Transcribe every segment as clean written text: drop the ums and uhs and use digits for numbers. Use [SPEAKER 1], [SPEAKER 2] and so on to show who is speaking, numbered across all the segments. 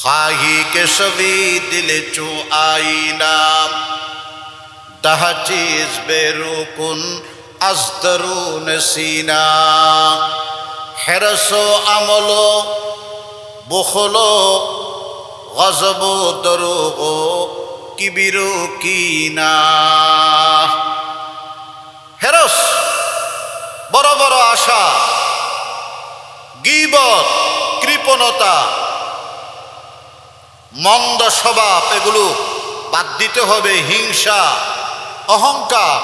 [SPEAKER 1] खाही के सभी दिल चू आईना दह चीज बेरुकुन अजदरून सीना हेरसो अमलो बुखलो गजबो दरुगो किबिरु कीना हेरस बड़ बड़ आशा गीबत কৃপণতা মন্দ স্বভাব এগুলো বাদ দিতে হবে হিংসা অহংকার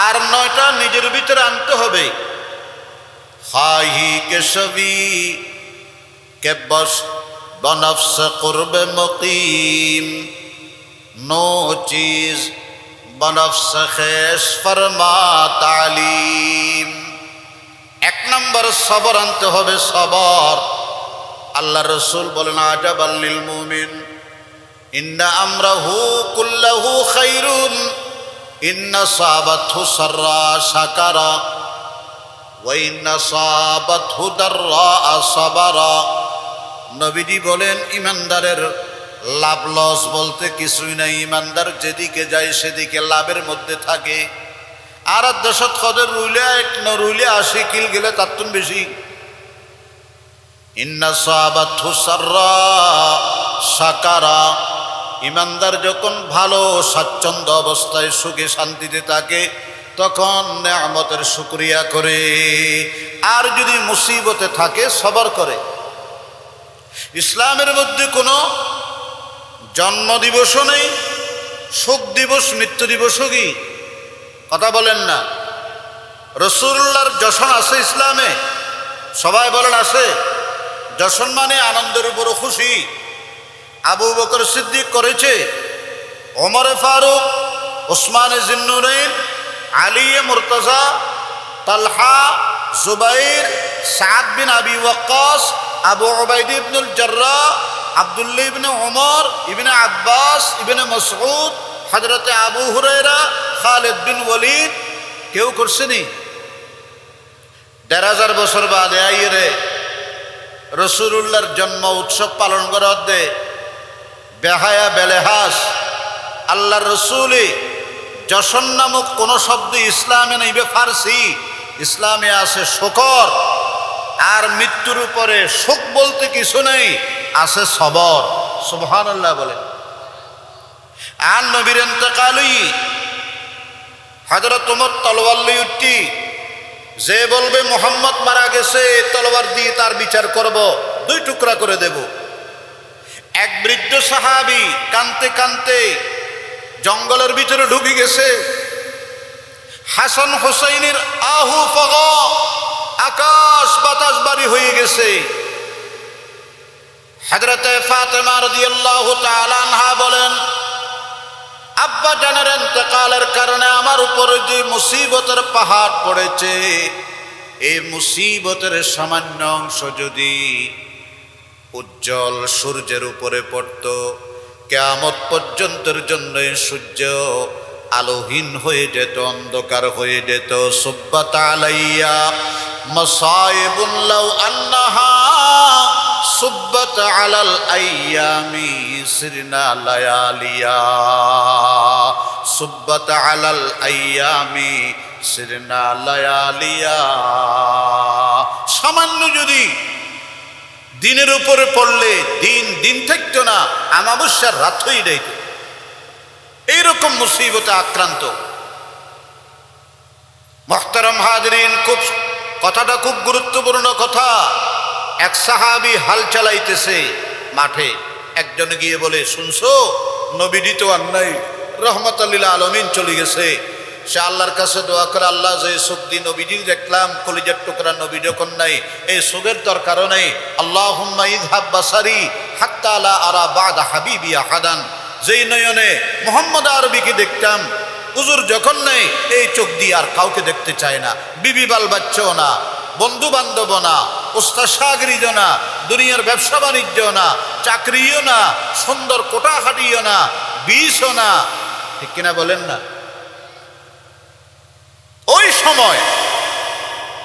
[SPEAKER 1] আর নয়টা নিজের ভিতরে আনতে হবে খাহি কে সবই কে বস বনফস কুরবে মুকিম নো চিজ বনফস খেস ফরমা তালিম এক নম্বর সবর আনতে হবে সবর আল্লাহ রসুল বলেন আজাবাল লিল মুমিন ইন্না আমরাহু কুল্লাহু খাইরুন ইন্না সাবাতহু সাররা শাকারা ওয়া ইন্না সাবাতহু দাররা সাবারা নবীজি বলেন ইমানদারের লাভ লস বলতে কিছুই নাই ইমানদার যেদিকে যায় সেদিকে লাভের মধ্যে থাকে আর দেশত খদের রুইলে এক ন রুইলে 80 কিল গেলে তার তুন বেশি ইন্না সাবাতহু সাররা শাকারা ইমানদার যখন ভালো স্বাচ্ছন্দ্য অবস্থায় সুখে শান্তিতে থাকে তখন নেয়ামতের শুকরিয়া করে আর যদি মুসিবতে থাকে সবর করে ইসলামের মধ্যে কোনো জন্ম দিবসও নেই শোক দিবস মৃত্যু দিবসও কি কথা বলেন না রাসূলুল্লাহর জশন আছে ইসলামে সবাই বলেন আছে জশন মানে আনন্দের উপর খুশি আবু বকর সিদ্দিক করেছে ওমর ফারুক ওসমান জিন্নুরাইন আলী মুর্তজা তালহা জুবাইর সাদ বিন আবি ওয়াক্কাস আবু উবাইদ ইবনুল জাররাহ আব্দুল্লাহ ইবনে ওমর ইবনে আব্বাস ইবনে মাসউদ হযরতে আবু হুরায়রা খালিদ বিন ওয়ালিদ কেউ করছেনি ১৫০০ বছর বাদে আইরে রাসূলুল্লাহর জন্ম উৎসব পালন করার দে বেহায়া বেলেহাস আল্লাহর রসুলে জশন নামক কোন শব্দ ইসলামে নেই ফার্সি ইসলামে আছে শোকর আর মৃত্যুর উপরে শোক বলতে কিছু নেই আছে সবর সুবহানাল্লাহ বলেন আর নবীর ইন্তেকালই হযরত ওমর তলোয়ার লই উঠতি যে বলবে মুহাম্মদ মারা গেছে তলোয়ার দিয়ে তার বিচার করব 2 টুকরা করে দেব এক বৃদ্ধ সাহাবী কানতে কানতে জঙ্গলের ভিতরে ঢুকে গেছে হাসান হুসাইনের আহু ফাগা আকাশ বাতাস বাড়ি হয়ে গেছে হযরতে ফাতেমা রাদিয়াল্লাহু তাআলা আনহা বলেন আব্বা জানের ইন্তেকালের কারণে আমার উপর যে মুসিবতের পাহাড় পড়েছে এই মুসিবতের সামান্য অংশ যদি উজ্জ্বল সূর্যের উপরে পড়তো কিয়ামত পর্যন্তের জন্য সূর্য আলোহীন হয়ে যেত অন্ধকার হয়ে যেত সুব্বাত আলাইয়া মাসাইবুন লাউ আন্নাহা সুব্বাত আলাল আইয়ামি সিরনা লায়ালিয়া সুব্বাত আলাল আইয়ামি সিরনা লায়ালিয়া সামান্য যদি দিনের উপরে পড়লে দিন দিন থাকতো না আমাবস্যার রাত হয়ে যাইত এইরকম মুসিবতে আক্রান্ত মুহতারাম হাজরিন কথাটা খুব গুরুত্বপূর্ণ কথা এক সাহাবী হাল চালাইতেছে মাঠে একজন গিয়ে বলে শুনছো নবীজি তো আর নাই রহমাতুল লিল আলামিন চলে গেছে সে আল্লাহর কাছে দোয়া করে আল্লাহ যে সুখ দি নবীজি দেখলাম কলিজার টুকরা নবী যখন নাই এই সুখের দরকারও নেই আল্লাহুম্মা ইযহাব বাসারি হাত্তা লা আরা বাদা হাবিবি আহাদান যেই নয়নে মুহাম্মদ আরবিকে দেখতাম হুজুর যখন নেই এই চোখ দিয়ে আর কাউকে দেখতে চায় না বিবি বাল বাচ্চাও না বন্ধু বান্ধব না উস্তাদ শাগরিদ না দুনিয়ার ব্যবসা বাণিজ্য না চাকরিও না সুন্দর কোটাখাটিও না বিষও না ঠিক কিনা বলেন না ওই সময়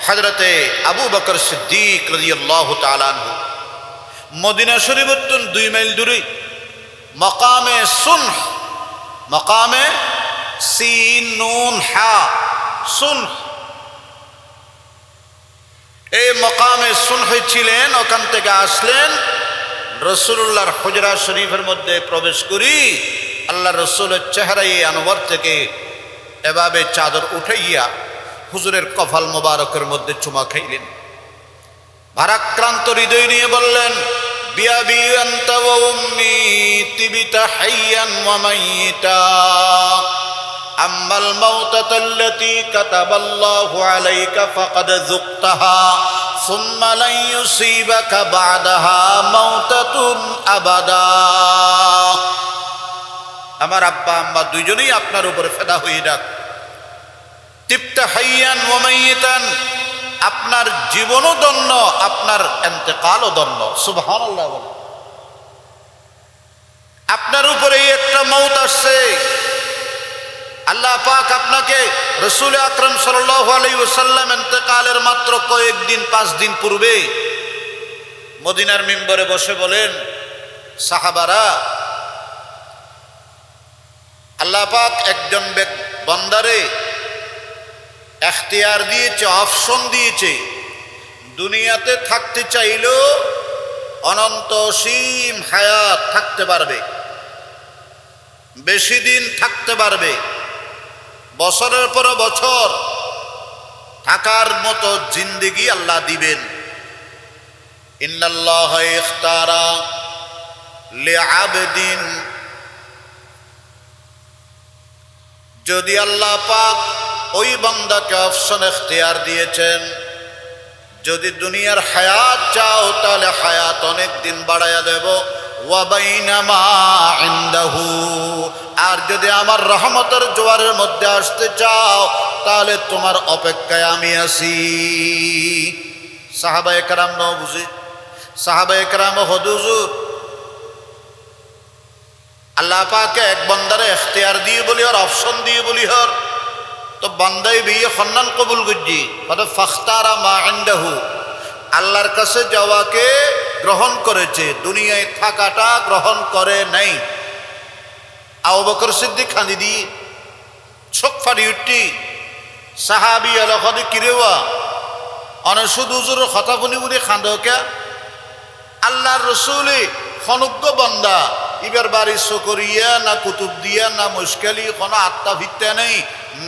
[SPEAKER 1] হযরতে আবু বকর সিদ্দিক রাদিয়াল্লাহু তাআলা আনহু মদিনা শরীফের 2 মাইল দূরে মাকামে সুনহ, মাকামে সিন নুন হা সুনহ, এই মাকামে সুনহ ছিলেন। ওখান থেকে আসলেন, রাসূলুল্লাহর হুজরা শরীফের মধ্যে প্রবেশ করি আল্লাহ রসুলের চেহারায় আনওয়ার থেকে এভাবে চাদর উঠাইয়া হুজুরের কপাল মোবারকের মধ্যে চুমা খাইলেন। ভারাক্রান্ত হৃদয় নিয়ে বললেন, বিয়াবি আনতা ওয়া উম্মি তিবিতা হাইয়ান ওয়া মাইতা, আম্মাল মাউতাতাল্লাতী কাতাবাল্লাহু আলাইকা ফাকাদ যুকতাহা সুম্মা লা ইউসিবাকা বা'দাহা মাউতাতুন আবাদা। আমার আব্বা আম্মা দুইজনেই আপনার উপরে ফেদা হয়ে যাক। তিবতা হাইয়ান ওয়া মাইয়িতান, আপনার জীবনও ধন্য, আপনার ইন্তেকালও ধন্য। সুবহানাল্লাহ বলেন। আপনার উপরে একটা মওত আসছে, আল্লাহ পাক আপনাকে, রাসূল আকরাম সাল্লাল্লাহু আলাইহি ওয়াসাল্লাম ইন্তেকালের মাত্র কয়েকদিন 5 দিন পূর্বে মদিনার মিম্বরে বসে বলেন, সাহাবারা, আল্লাহ পাক একজন বান্দারে এখতিয়ার দিয়েছে, অপশন দিয়েছে, দুনিয়াতে থাকতে চাইলেও অনন্ত অসীম হায়াত থাকতে পারবে, বেশি দিন থাকতে পারবে, বছরের পর বছর থাকার মতো জিন্দেগি আল্লাহ দিবেন। ইন্নাল্লাহা ইখতারা লিআবদিন, যদি আল্লাহ পাক ওই বান্দাকে অপশন এখতিয়ার দিয়েছেন, যদি দুনিয়ার হায়াত চাও তাহলে হায়াত অনেক দিন বাড়াইয়া দেব, ওয়া বাইনামা ইনদাহু, আর যদি আমার রহমতের জোয়ারের মধ্যে আসতে চাও তাহলে তোমার অপেক্ষায় আমি আছি। সাহাবায়ে কেরাম নাও বুঝি, সাহাবায়ে কেরাম হুজুর, আল্লাহ পাকে এক বান্দারে এখতিয়ার দিয়ে বলি আর অপশন দিয়ে বলি হর, তো বান্দাই বিয়ে খন্নান কবুল করছি, অর্থাৎ ফাখতারা মা ইনদাহু, আল্লাহর কাছে যাওয়াকে গ্রহণ করেছে, দুনিয়ায় থাকাটা গ্রহণ করে নাই। আবু বকর সিদ্দিক খান্দি দি চোখ ফাড়ি উঠি, সাহাবি আলখাদি কিরেওয়া অনসুদ হুজুরের কথা শুনি বুনি খান্দকে, আল্লাহর রসুলে খনজ্ঞ বান্দা, ইবার বাড়ি চকরিয়া না কুতুব দিয়া না মুশকালি, কোনো আত্মা ভিত্তা নেই,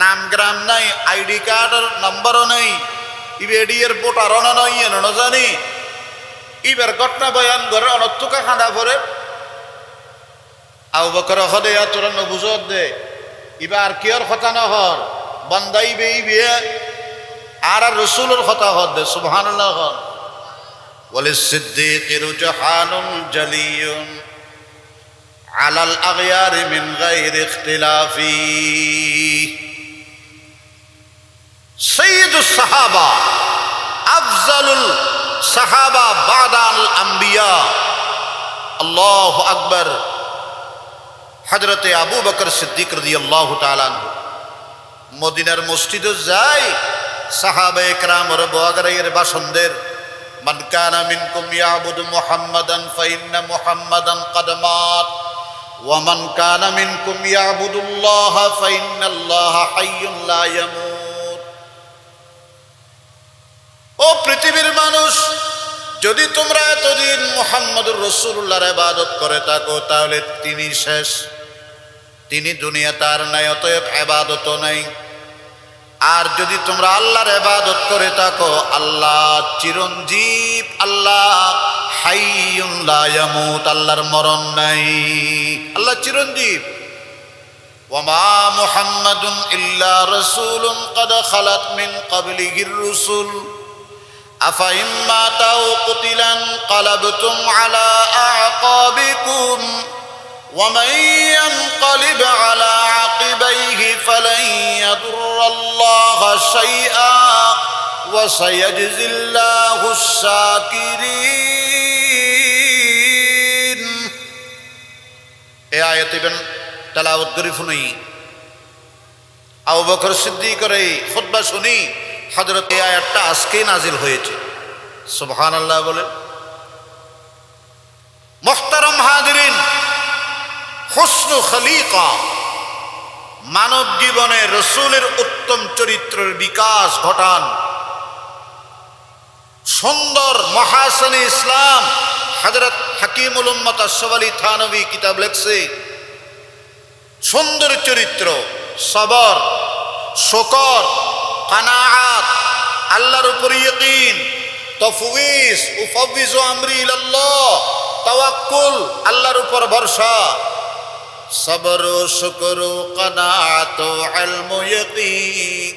[SPEAKER 1] নাম গ্রাম নাই, আইডি কার্ডের নম্বরও নেই, ইবেডিয়ের ভোটারও নয়, এনো জানি, ইবার ঘটনা বয়ান করে অনর্থকা খাঁদা পরে। আবু বকর হদে তোরা নবুজত দে, ইবার কিয়র কথা নহর বান্দাই বেই বিয়ে আর রসুলের কথা হদ দে। সুবহানাল্লাহ হন। ওয়ালিসসিদ্দীকি রুজহানুল জালিয়ুন আলাল আগয়ারি মিন গায়রি ইখতিলাফি, সাইয়্যিদুস সাহাবা আফজালুল সাহাবা বাদাল আম্বিয়া, আল্লাহু আকবার, হযরতে আবু বকর সিদ্দিক রাদিয়াল্লাহু তাআলা আনহু মদিনার মসজিদে যায়, সাহাবায়ে কেরামের বয়াগের বাসনদের, মান কানা মিনকুম ইয়াবুদু মুহাম্মাদান ফাইন্না মুহাম্মাদান ক্বাদ মাত ওয়া মান কানা মিনকুম ইয়াবুদুল্লাহা ফাইন্নাল্লাহা হাইয়্যুন লা ইয়ামুত। ও পৃথিবীর মানুষ, যদি তোমরা এতদিন মুহাম্মদুর রাসূলুল্লাহর ইবাদত করে থাকো তাহলে তিনি শেষ, তিনি দুনিয়াতে আর নাই, অতএব ইবাদত নাই। আর যদি তোমরা আল্লাহর ইবাদত করে থাকো, আল্লাহ চিরঞ্জীব, আল্লাহ হাইয়ুন লা ইয়ামুত, আল্লাহর মরণ নাই, আল্লাহ চিরঞ্জীব। ওয়া মা মুহাম্মাদুন ইল্লা রাসূলুন ক্বাদ খালাত মিন ক্বাবলিহির রুসুল আফা ইম্মা তাও কুতিলান ক্বালাবতুম আলা আ'কাবিকুম ওয়া মান ইয়ানকালিব আলা আকিবাইহি ফালান ইয়াদুররাল্লাহা শাইআ ওয়া সায়াজজিল্লাহুস শাকিরিন। এই আয়াত ইবন তেলাওয়াত করি শুনি, আবু বকর সিদ্দিকের এই খুতবা শুনি, হযরত এই আয়াতটা আজকেই নাজিল হয়েছে। সুবহানাল্লাহ বলেন। হুসনু খলিকা, মানব জীবনে রসুলের উত্তম চরিত্রের বিকাশ ঘটান। সুন্দর মহাসানে ইসলাম হযরত হাকিমুল উম্মত আশরাফ আলী থানভী কিতাব লেখছে, সুন্দর চরিত্র, সবর, শুকর, কানাআত, আল্লাহর উপর ইয়াকিন, তাফউইজ, উফাউযিজু আমরি ইলাল্লাহ, তাওয়াক্কুল, আল্লাহর উপর ভরসা, সবর, শুকর, কানাআত, ইলমু, ইয়াকিন,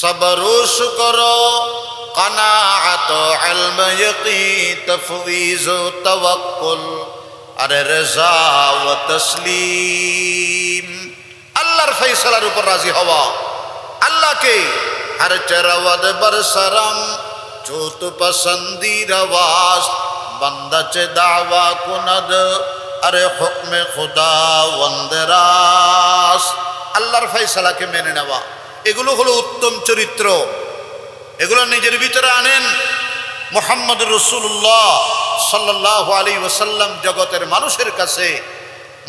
[SPEAKER 1] সবর, শুকর, কানাআত, ইলমু, ইয়াকিন, তাফউইজ, তাওয়াক্কুল, আর রিজা ওয়া তাসলিম, আল্লাহর ফয়সালার উপর রাজি হওয়া। আল্লাহকে হর চরওয়াদ বরসরম চোত পসন্দির আওয়াজ, বান্দা চে দাওয়া কুনদ, আরে হুকমে খুদা ওয়ান্দেরাস, আল্লাহর ফয়সালাকে মেনে নেওয়া। এগুলো হলো উত্তম চরিত্র। এগুলো নিজের ভিতরে আনেন। মুহাম্মদ রাসূলুল্লাহ সাল্লাল্লাহু আলাইহি ওয়াসাল্লাম জগতের মানুষের কাছে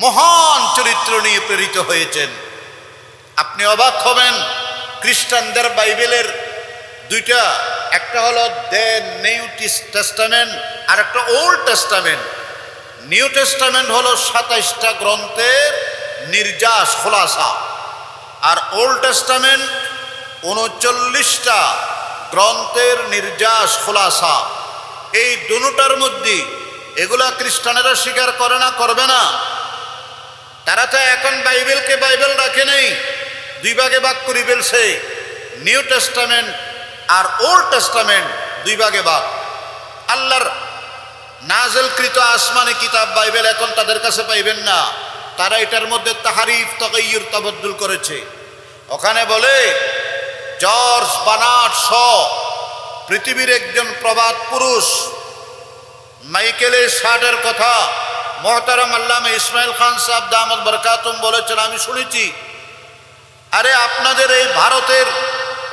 [SPEAKER 1] মহান চরিত্র নিয়ে প্রেরিত হয়েছেন। আপনি অবাক হবেন, খ্রিস্টানদের বাইবেলের দুইটা, একটা হলো দ্য নিউ টেস্টামেন্ট আর একটা ওল্ড টেস্টামেন্ট। নিউ টেস্টামেন্ট হলো 27টা গ্রন্থের নির্যাস খোলাসা, আর ওল্ড টেস্টামেন্ট 39টা গ্রন্থের নির্যাস খোলাসা। এই দুটার মধ্যে এগুলা খ্রিস্টানেরা স্বীকার করে না, করবে না। তারা তো এখন বাইবেলকে বাইবেল রাখে নেই, দুই ভাগে ভাগ করে ফেলছে। নিউ টেস্টামেন্ট আর ওল্ড টেস্টামেন্ট দুই ভাগে ভাগ। আল্লাহর নাযিলকৃত আসমানি কিতাব বাইবেল এখন তাদের কাছে পাইবেন না। তারা এটার মধ্যে তাহারিফ, তাগায়্যুর, তাবদ্দুল করেছে। ওখানে বলে জর্জ বার্নার্ড শ, পৃথিবীর একজন প্রবাদ পুরুষ, মাইকেলের শার্টের কথা মুহতারাম আল্লামা ইসমাইল খান সাহেব দামাত বরকাতুম বলেছেন, আমি শুনেছি, আরে আপনাদের এই ভারতের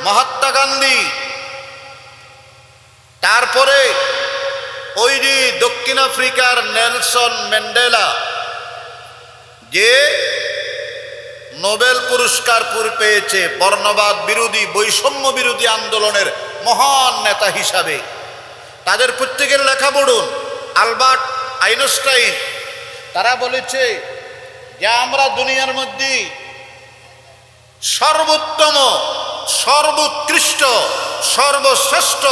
[SPEAKER 1] মহাত্মা গান্ধী, তারপরে ওই যে দক্ষিণ আফ্রিকার নেলসন ম্যান্ডেলা, যে নোবেল পুরস্কার পেয়েছে বর্ণবাদ বিরোধী, বৈষম্য বিরোধী আন্দোলনের মহান নেতা হিসাবে, তাদের প্রত্যেকের লেখা পড়ুন। আলবার্ট আইনস্টাইন, তারা বলেছে যে আমরা দুনিয়ার মধ্যে সর্বোত্তম, সর্বোৎকৃষ্ট, সর্বশ্রেষ্ঠ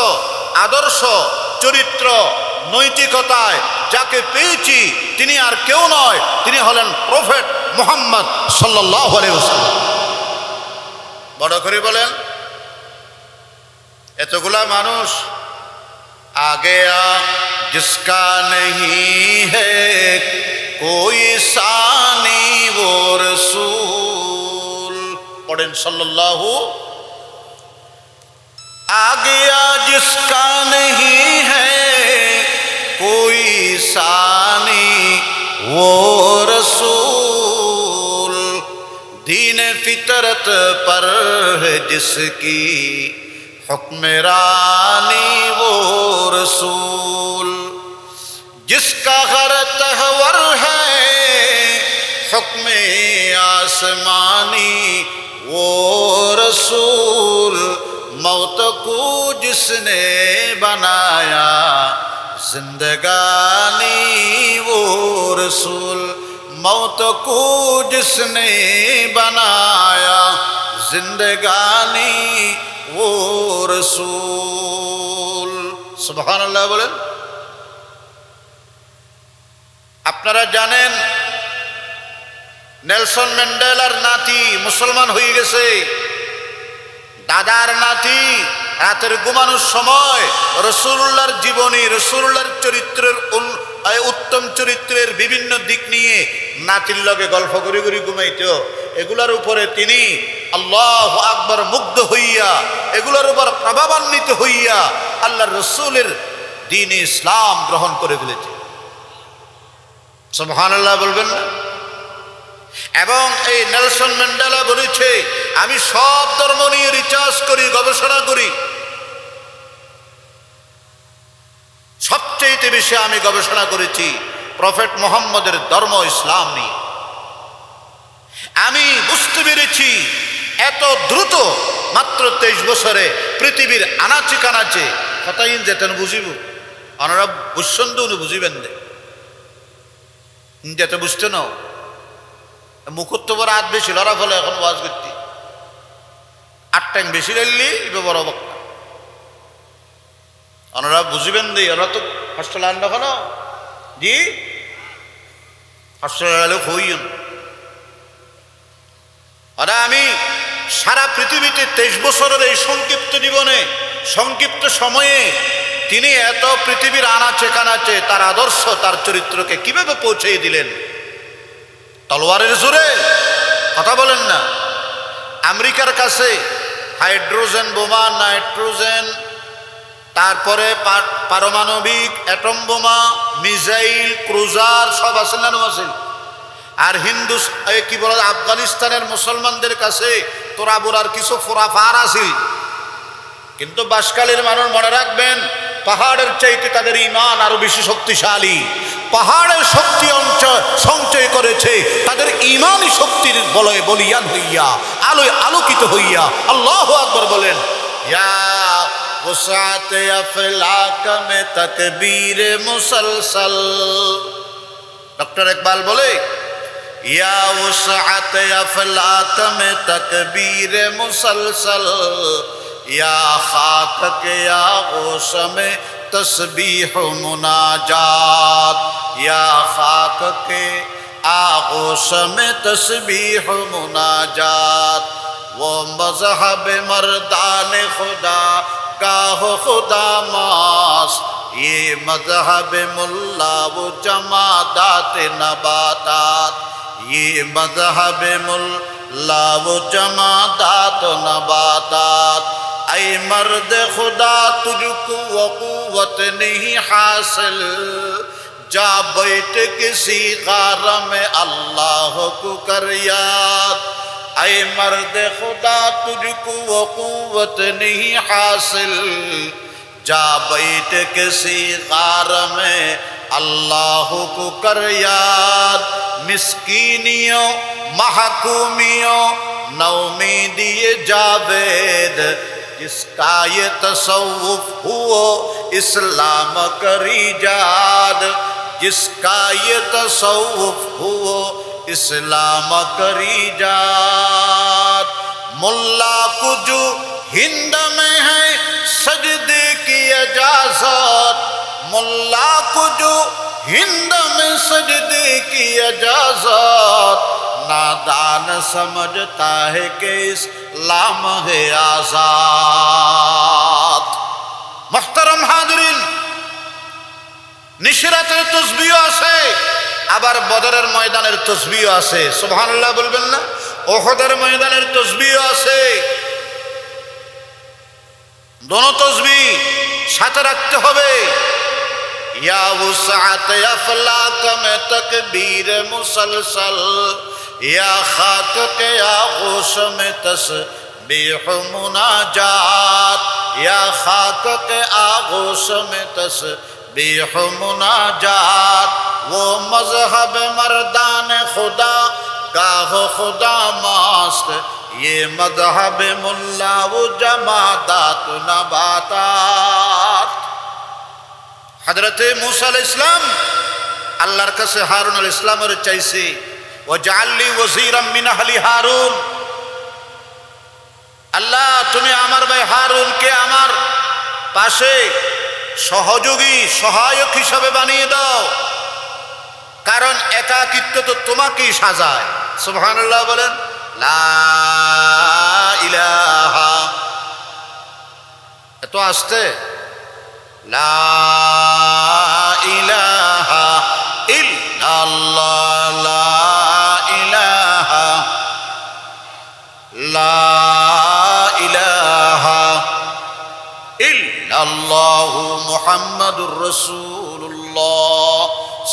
[SPEAKER 1] আদর্শ, চরিত্র, নৈতিকতায় যাকে পেয়েছি তিনি আর কেউ নয়, তিনি হলেন প্রফেট মুহাম্মদ সাল্লাল্লাহু আলাইহি ওয়াসাল্লাম। বড় করে বলেন, এতগুলা মানুষ আগে जिसका नहीं है कोई सानी वो रसूल, पढ़ें सल्लल्लाहु, आ गया जिसका नहीं है कोई सानी वो रसूल, दीन फितरत पर है जिसकी हुक्मरानी वो रसूल, जिसका हर तहवर है हुक्म आसमानी वो रसूल, मौत को जिसने बनाया जिंदगानी वो रसूल, मौत को जिसने बनाया जिंदगानी वो रसूल। सुबहानाल्लाह বলেন। আপনারা জানেন নেলসন ম্যান্ডেলার নাতি মুসলমান হয়ে গেছে, দাদার নাতি রাতের ঘুমানোর সময় রাসূলুল্লাহর জীবনী, রাসূলুল্লাহর চরিত্রের উত্তম চরিত্রের বিভিন্ন দিক নিয়ে নাতির লগে গল্প করে করে ঘুমাইতো। এগুলার উপরে তিনি আল্লাহু আকবার মুগ্ধ হইয়া, এগুলোর উপর প্রভাবান্বিত হইয়া আল্লাহর রাসূলের দ্বীন ইসলাম গ্রহণ করে ফেলেছে। সুবহানাল্লাহ বলবেন না? এবং এই নেলসন ম্যান্ডেলা বলেছে, আমি সব ধর্ম নিয়ে রিসার্চ করি, গবেষণা করি, সবচেয়ে বেশি আমি গবেষণা করেছি প্রফেট মুহাম্মদের ধর্ম ইসলাম নিয়ে। আমি বুঝতে পেরেছি এত দ্রুত মাত্র 23 বছরে পৃথিবীর আনাচে কানাচে কথাই যেতেন বুঝিব ওনারা বুঝছেন তো উনি বুঝিবেন না যেতে বুঝতে নাও মুখত্ব বড় হাত বেশি লড়া ফলে এখন ওয়াজ করতে 8 টাইম বেশি রাখলি এবার বড় বক্তা ওনারা বুঝিবেন দেই ওরা তো হস্টেল আন রাখো না জি হস্টেল হইন ওরা আমি সারা পৃথিবীতে 23 বছরের এই সংক্ষিপ্ত জীবনে সংক্ষিপ্ত সময়ে তিনি এত পৃথিবীর আনাচে কানাচে তার আদর্শ তার চরিত্রকে কিভাবে পৌঁছে দিলেন তলোয়ারের জোরে কথা বলেন না আমেরিকার কাছে হাইড্রোজেন বোমা নাইট্রোজেন তারপরে পারমাণবিক অ্যাটম বোমা মিসাইল ক্রুজার সব আছে না আছে আর হিন্দু কি বলে আফগানিস্তানের মুসলমানদের কাছে তোরা বোরার কিছু ফোরাফার আছে কিন্তু বাসকালের মানুষ মনে রাখবেন পাহাড়ের চাইতে তাদের ঈমান আরো বেশি শক্তিশালী পাহাড়ের শক্তি সঞ্চয় করেছে তাদের ঈমানি শক্তির বলয়ে বলিয়ান হইয়া আলোয় আলোকিত হইয়া আল্লাহু আকবার বলেন ইয়া ওসাতে আফলাক মে তাকবীর মুসলসল ডক্টর ইকবাল বলে या वसअत अफलाक में तकबीर मुसलसल या खाक के आगोश में तस्बीह मुनाजात या खाक के आगोश में तस्बीह मुनाजात वो मज़हब मर्दान खुदा गाह खुदा मास ये मज़हब मुल्ला वो जमादात नबातात ये मज़हब मुल्ला वो जमादात नबातात ऐ मर्द खुदा तुझको वो कुव्वत नहीं हासिल जा बैठ किसी गार में अल्लाह को कर याद ऐ मर्द खुदा तुझको वो कुव्वत नहीं हासिल जा बैठ किसी गार में अल्लाह को कर याद मिस्कीनियों महकूमियों नौमीदिए जावेद जिसका ये तसव्वुफ हुआ इस्लाम करी जाद जिसका ये तसव्वुफ हुआ इस्लाम करी जाद मुल्ला को जो हिंद में है सजदे की इजाजत मुल्ला को जो हिंद में सजदे की इजाजत नादान समझता है कि इस्लाम है आजाद मुहतरम हाज़रीन निशरातेर तसबीह আছে আবার বদরের ময়দানের তসবিহ আছে সুবহানাল্লাহ বলবেন না ওহদের ময়দানের তসবিহ আছে দোনো তসবিহ সাথে রাখতে হবে या वुसअत अफलाक में तकबीर मुसलसल या खाक के आगोश में तस्बीह मुनाजात या खाक के आगोश में तस्बीह मुनाजात वो मज़हब मर्दान खुदा गाह खुदा मास्त ये मज़हब मुल्ला वो जमादात नबातात हजरते मूसा अलैहिस सलाम আল্লাহর কাছে হারুন আলাইহিস সালামের চাইছে ওয়াজআললি ওয়াজিরাম মিন আহলি হারুন আল্লাহ তুমি আমার ভাই হারুনকে আমার পাশে সহযোগী সহায়ক হিসেবে বানিয়ে দাও কারণ একাকিত্ব তো তোমাকেই সাজায় সুবহানাল্লাহ বলেন লা ইলাহা এত আস্তে লা ইলাহা ইল্লাল্লাহ লা ইলাহা লা ইলাহা ইল্লাল্লাহু মুহাম্মাদুর রাসূলুল্লাহ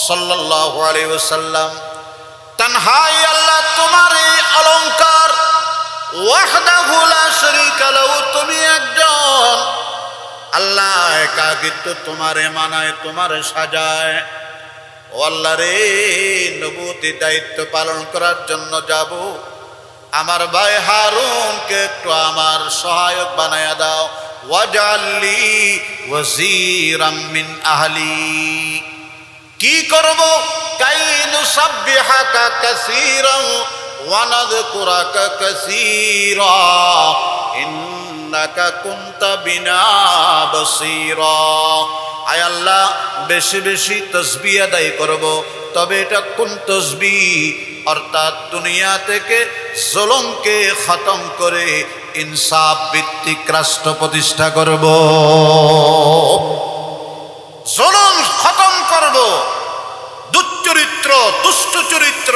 [SPEAKER 1] সাল্লাল্লাহু আলাইহি ওয়াসাল্লাম তনহাই আল্লাহ তোমার এই অলংকার ওয়াহদাহু লা শারীকা লাহু তুমি একজন আল্লাহ একাকিত্ব তোমারে মানায় তোমারে সাজায় ও আল্লাহ রে, নবুয়তি দায়িত্ব পালন করার জন্য যাব, আমার ভাই হারুনকে একটু আমার সহায়ক বানায়া দাও। ওয়াজআললি ওয়াজিরাম মিন আহলি। কি করব? কাইনু সাব্বিহাকা কাসীরান ওয়া নাযকুরাকা কাসীরা ইন্নাকা কুনতা বিনা বাসীরা। আয় আল্লাহ, বেশি বেশি তাসবিহ আদায় করব, তবে এটা কোন তাসবিহ? অর্থাৎ দুনিয়া থেকে জুলুমকে খতম করে ইনসাফ ভিত্তিক রাষ্ট্র প্রতিষ্ঠা করব, জুলুম খতম করব, দুশ্চরিত্র দুষ্ট চরিত্র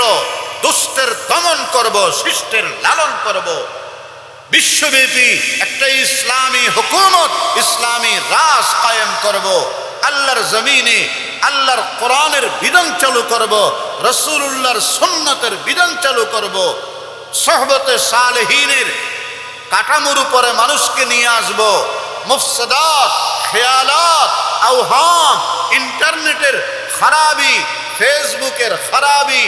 [SPEAKER 1] দুষ্টের দমন করব, শিষ্টের লালন করব, বিশ্বব্যাপী একটা ইসলামী হুকুমত, ইসলামী রাজ কায়েম করব, আল্লাহর জমিনে আল্লাহর কোরআনের বিধান চালু করব, রাসূলুল্লাহর সুন্নতের বিধান চালু করব, সোহবতে সালেহীনের কাঠামোর উপরে মানুষকে নিয়ে আসব। মুফসাদাত, খেয়ালাত, আওহাম, ইন্টারনেটের খারাপি, ফেসবুকের খারাপি,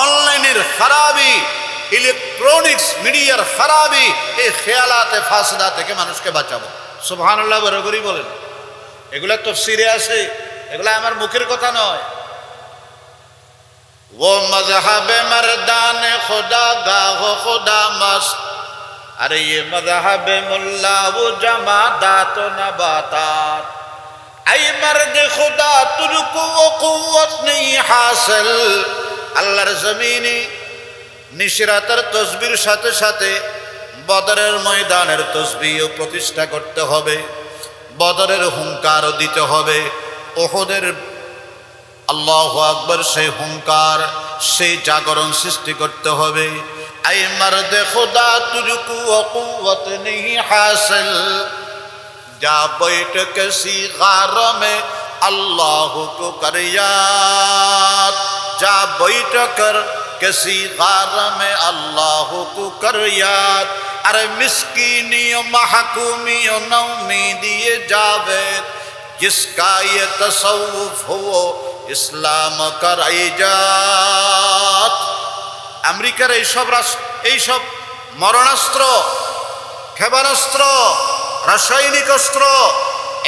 [SPEAKER 1] অনলাইনের খারাপি, ইলেকট্রনিক্স মিডিয়ার খারাপি, এই খেয়ালাতে ফাসদা থেকে মানুষকে বাঁচাবো। সুবহানাল্লাহ বরাবরই বলেন। এগুলা তাফসীরে আছে, এগুলা আমার মুখের কথা নয়। ও মযহাবে মর্দানে খুদা গাহ খুদা মাস্ত, अरे ये मज़हब मुल्ला वो जमादात व नबातात, ऐ मर्द खुदा तुझको वो कुव्वत नहीं हासिल। আল্লাহর জমিনে নিশরাতের তসবির সাথে সাথে বদরের ময়দানের তসবিহও প্রতিষ্ঠা করতে হবে, বদরের হুঙ্কারও দিতে হবে, উহুদের আল্লাহু আকবার সেই হুঙ্কার, সেই জাগরণ সৃষ্টি করতে হবে। ऐ मर्द खुदा तुझको कुव्वत नहीं हासिल, जा बैठ किसी गार में अल्लाह को कर याद, जा बैठ कर किसी गार में अल्लाह को कर याद। अरे मिस्कीनियों महकूमियों नौमीदी जावेद, जिसका ये तसव्वुफ हो इस्लाम कर इजाद। আমেরিকার এইসব মরণাস্ত্র, ক্ষেপণাস্ত্র, রাসায়নিক অস্ত্র,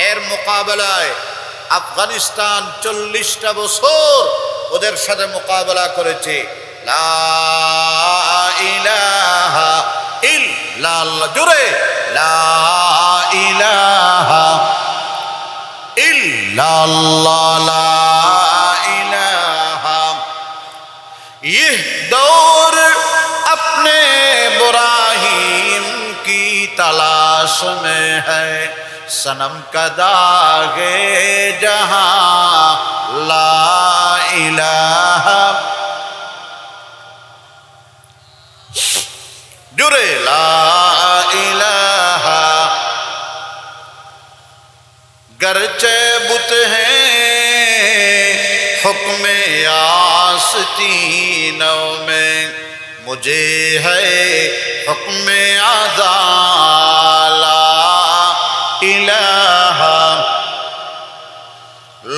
[SPEAKER 1] এর মোকাবেলায় আফগানিস্তান 40টা বছর ওদের সাথে মোকাবেলা করেছে। লা ইলাহা ইল্লাল্লাহ, জোরে লা ইলাহা ইল্লাল্লাহ, লা ইলাহা। ये दौर अपने इब्राहीम की तलाश में है, सनम का दागे जहां ला इलाहा, जुरे ला इलाहा। गरचे बुत हैं हुक्म आस्तीनों में, मुझे है हुक्म आज़ा ला इलाहा,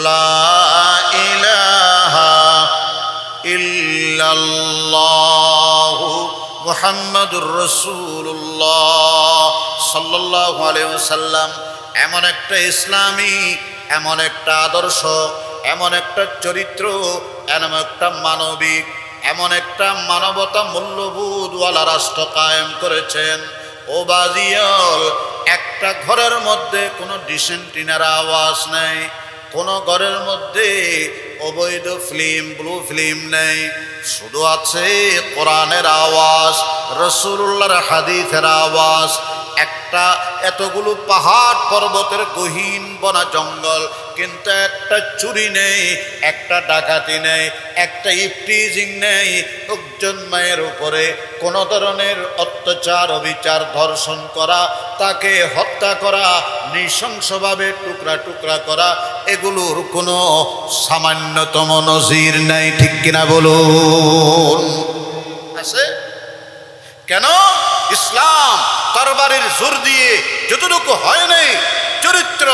[SPEAKER 1] ला इलाहा इल्लल्लाह मुहम्मदुर রাসূলুল্লাহ সাল্লাল্লাহু আলাইহি ওয়াসাল্লাম। এমন একটা ইসলামী, এমন একটা আদর্শ, এমন একটা চরিত্র, এমন একটা মানবিক, এমন একটা মানবতা মূল্যবোধওয়ালা রাষ্ট্র কায়েম করেছেন। ও বাজিয়াল, একটা ঘরের মধ্যে কোনো ডিসেন্টিনার আওয়াজ নেই, কোনো ঘরের মধ্যে অবৈধ ফিল্ম, ব্লু ফিল্ম নেই, শুধু আছে কোরআনের আওয়াজ, রাসূলুল্লাহর হাদিসের আওয়াজ। একটা এতগুলো পাহাড় পর্বতের গহীন বনা জঙ্গল, কিন্তু একটা চুরি নেই, একটা ডাকাতি নেই, একটা ইফটিজিং নেই, একজন মায়ের উপরে কোনো ধরনের অত্যাচার, অবিচার, ধর্ষণ করা, তাকে হত্যা করা, নৃশংসভাবে টুকরা টুকরা করা, এগুলোর কোনো সামান্যতম নজির নেই। ঠিক কিনা বলুন? আছে কেন? ইসলাম তরবারির জোর দিয়ে যতটুকু হয় নাই, চরিত্র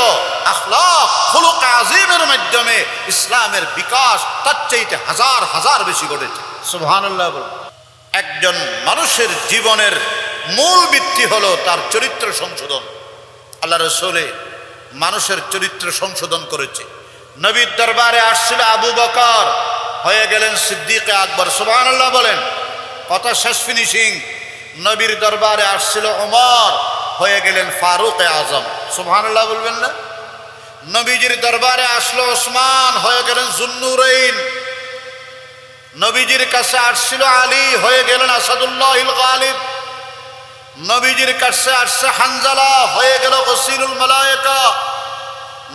[SPEAKER 1] আখলাক খুলুক আজিমের মাধ্যমে ইসলামের বিকাশ তার চাইতে হাজার হাজার বেশি ঘটেছে। সুবহানাল্লাহ বল। একজন মানুষের জীবনের মূল ভিত্তি হলো তার চরিত্র সংশোধন। আল্লাহ রাসূল মানুষের চরিত্র সংশোধন করেছে। নবীর দরবারে আসছিল আবু বকর, হয়ে গেলেন সিদ্দিক আকবর। সুবহানাল্লাহ বলেন। কথা শেষ, ফিনিশিং। নবীর দরবারে আসছিল ওমর, হয়ে গেলেন ফারুক আজম। সুবহানাল্লাহ বলবেন না? নবীজির দরবারে আসলো ওসমান, হয়ে গেলেন যুন্নুরাইন। নবীজির কাছে আসছিল আলী, হয়ে গেলেন আসাদুল্লাহিল গালিব। নবীজির কাছে আসছে হানজালা, হয়ে গেল গসিলুল মালায়েকা।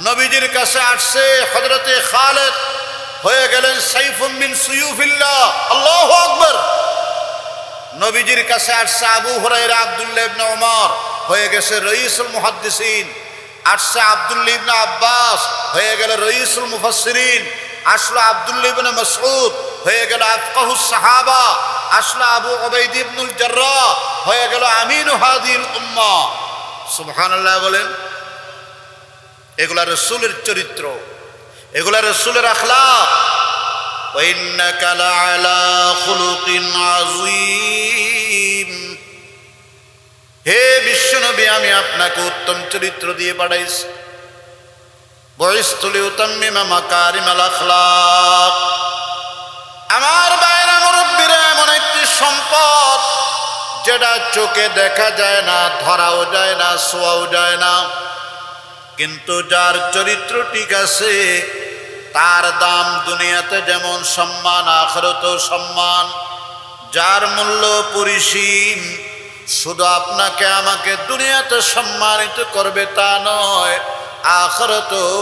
[SPEAKER 1] নবীজির কাছে আসছে হযরতে খালিদ, হয়ে গেলেন সাইফুম মিন সুয়ুফিল্লাহ। আল্লাহু আকবার। নবীজির কাছে আসছে আবু হুরায়রা আব্দুল্লাহ ইবনে ওমর, হয়ে গেছে রইসুল মুহাদ্দিসিন। আসছে আব্দুল্লাহ ইবনে আব্বাস, হয়ে গেল রইসুল মুফাসসিরিন। আসলো আব্দুল্লাহ ইবনে মাসউদ, হয়ে গেল আফকাহুস সাহাবা। আসলো আবু উবাইদ ইবনুল জাররাহ, হয়ে গেল আমিনু হাদিল উম্মাহ। সুবহানাল্লাহ বলেন। এগুলা রাসূলের চরিত্র, এগুলা রাসূলের আখলাক। ওয়া ইন্নাকা লাআলা খুলুকিন আযীম। হে বিশ্বনবী, আমি আপনাকে উত্তম চরিত্র দিয়ে পাঠাইছি। বুইসতু লিউতাম্মিমা মাকারিমাল আখলাক। আমার বাইরা মুরব্বীরা এমন একটি সম্পদ যেটা চোখে দেখা যায় না, ধরাও যায় না, ছোঁয়াও যায় না, কিন্তু যার চরিত্র ঠিক আছে তার দাম দুনিয়াতে যেমন সম্মান, আখিরাতেও সম্মান। যার মূল্য পরিসীম, শুধু আপনাকে আমাকে দুনিয়াতে সম্মানিত করবে তা নয়, আখিরাতেও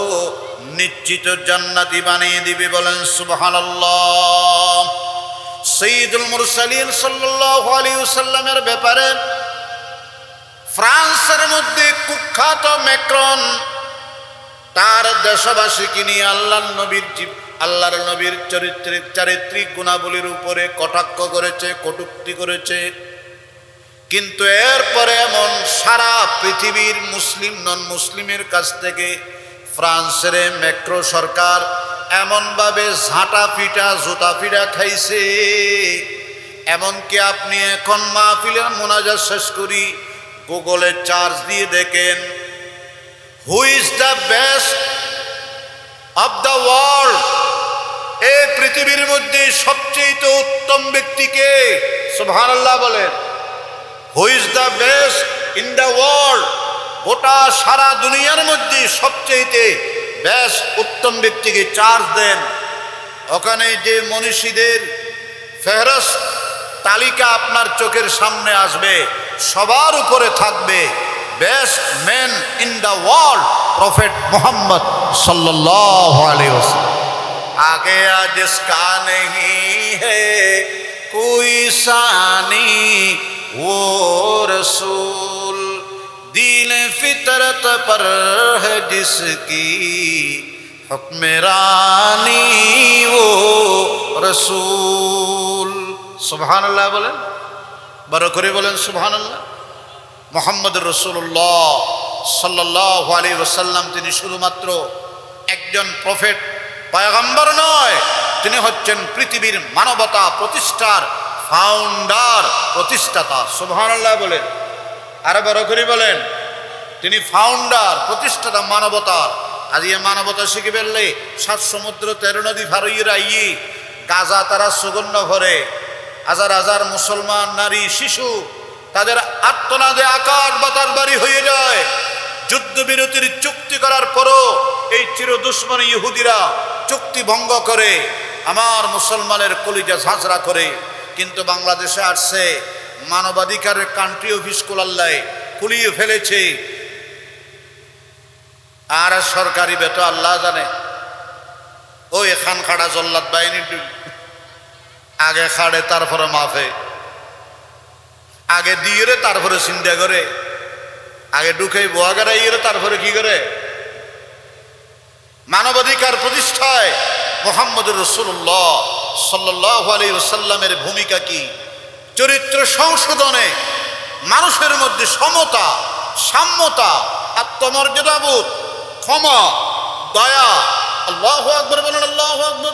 [SPEAKER 1] নিশ্চিত জান্নাতি বানিয়ে দিবে। বলেন সুবহানাল্লাহ। সাইয়্যিদুল মুরসালিন সাল্লাল্লাহু আলাইহি ওয়াসাল্লামের ব্যাপারে ফ্রান্সের মধ্যে কুখ্যাত ম্যাক্রন তার দেশবাসীকে নিয়ে আল্লাহর নবীর চারিত্রিক গুণাবলীর উপরে কটাক্ষ করেছে, কটূক্তি করেছে। কিন্তু এরপরে এমন সারা পৃথিবীর মুসলিম নন মুসলিমের কাছ থেকে ফ্রান্সের ম্যাক্রো সরকার এমনভাবে ঝাঁটা পিটা জুতা পিটা খাইছে, এমনকি আপনি এখন মাহফিলের মোনাজাত শেষ করি গুগলে চার্জ দিয়ে দেখেন, who is the best of the world. এই পৃথিবীর মধ্যে সবচেয়ে উত্তম ব্যক্তিকে, সুবহানাল্লাহ বলেন। Who is the best in the world. গোটা সারা দুনিয়ার মধ্যে সবচেয়ে বেস্ট উত্তম ব্যক্তিকে চার্জ দেন। ওখানে যে মনীষীদের ফেহরস্ত তালিকা আপনার চোখের সামনে আসবে, সবার উপরে থাকবে best man in the world, prophet Muhammad সাল্লাল্লাহু আলাইহি ওয়াসাল্লাম। आगे आज इसका नहीं है कोई सानी वो रसूल, दीन फितरत पर है जिसकी हुक्मरानी वो रसूल। सुबहानाल्लाह बोलें, बड़ा करे बोलें सुबहानाल्लाह। মুহাম্মদ রাসূলুল্লাহ সাল্লাল্লাহু আলাইহি ওয়াসাল্লাম তিনি শুধুমাত্র একজন প্রফেট পয়গম্বর নয়, তিনি হচ্ছেন পৃথিবীর মানবতা প্রতিষ্ঠার ফাউন্ডার, প্রতিষ্ঠাতা। সুবহানাল্লাহ বলেন, আরে বড় করে বলেন। তিনি ফাউন্ডার, প্রতিষ্ঠাতা মানবতার। আজ এই মানবতা শিখে ফেললে 7 সমুদ্র 13 নদী ফারুইরা আইয়ি গাজা তারা সুগন্ধ ভরে, হাজার হাজার মুসলমান নারী শিশু তাদের আত্মনাদে আকাশ বাতাস বাড়ি হয়ে যায়। যুদ্ধবিরতির চুক্তি করার পরও এই চির দুশ্মন ইহুদিরা চুক্তি ভঙ্গ করে আমার মুসলমানের কলিজা ঝাঁঝরা করে। কিন্তু বাংলাদেশে আসছে মানবাধিকারের কান্ট্রি অফিস কোলাল্লায় খুলিয়ে ফেলেছে, আর সরকারি বেতো আল্লাহ জানে। ওই খান খাড়া জল্লাদ বাহিনী আগে খাড়ে তারপরে মাফে, আগে দিয়ে রে তারপরে চিন্তা করে, আগে ঢুকে বোয়া গাড়াইয়ে তারপরে কি করে। মানবাধিকার প্রতিষ্ঠায় মুহাম্মদ রাসূলুল্লাহ সাল্লাল্লাহু আলাইহি ওয়াসাল্লামের ভূমিকা কি? চরিত্র সংশোধনে, মানুষের মধ্যে সমতা, সাম্যতা, আত্মমর্যাদাবোধ, ক্ষমা, দয়া। আল্লাহু আকবার বলেন, আল্লাহু আকবার।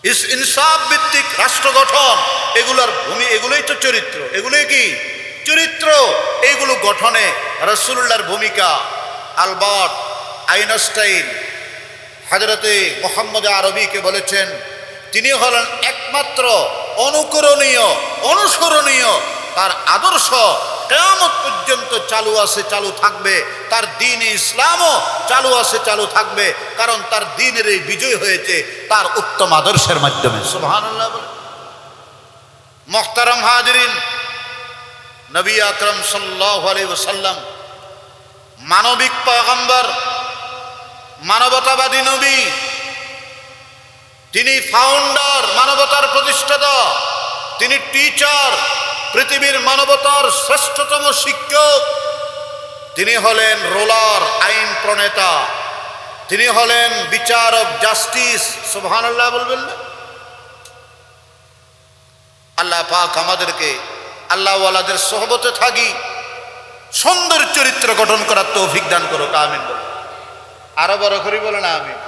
[SPEAKER 1] ইনসাফ ভিত্তিক রাষ্ট্র গঠন, এগুলোর ভূমি, এগুলোই তো চরিত্র। এগুলোই কি চরিত্র? এইগুলো গঠনে রাসূলুল্লাহর ভূমিকা। আলবার্ট আইনস্টাইন হযরতে মুহাম্মদ আরবিকে বলেছেন, তিনি হলেন একমাত্র অনুকরণীয়, অনুসরণীয়। তার আদর্শ কিয়ামত পর্যন্ত চালু আছে, চালু থাকবে। তার দ্বীন ইসলামও চালু আছে, চালু থাকবে। কারণ তার দ্বীনের এই বিজয় হয়েছে তার উত্তম আদর্শের মাধ্যমে। সুবহানাল্লাহ বলে। মুহতারাম হাজিরিন, নবী আকরাম সাল্লাল্লাহু আলাইহি ওয়াসাল্লাম মানবিক পয়গম্বর, মানবতাবাদী নবী। তিনি ফাউন্ডার, মানবতার প্রতিষ্ঠাতা। তিনি টিচার, পৃথিবীর মানবতার শ্রেষ্ঠতম শিক্ষক। তিনি হলেন রোলার, আইন প্রণেতা। তিনি হলেন বিচারক, জাস্টিস। সুবহানাল্লাহ বলবেন না? আল্লাহ পাক আমাদেরকে আল্লাহওয়ালাদের সোহবতে থাকি সুন্দর চরিত্র গঠন করার তৌফিক দান করুক। আমিন বলে। আরো বড় করে বলেন আমিন।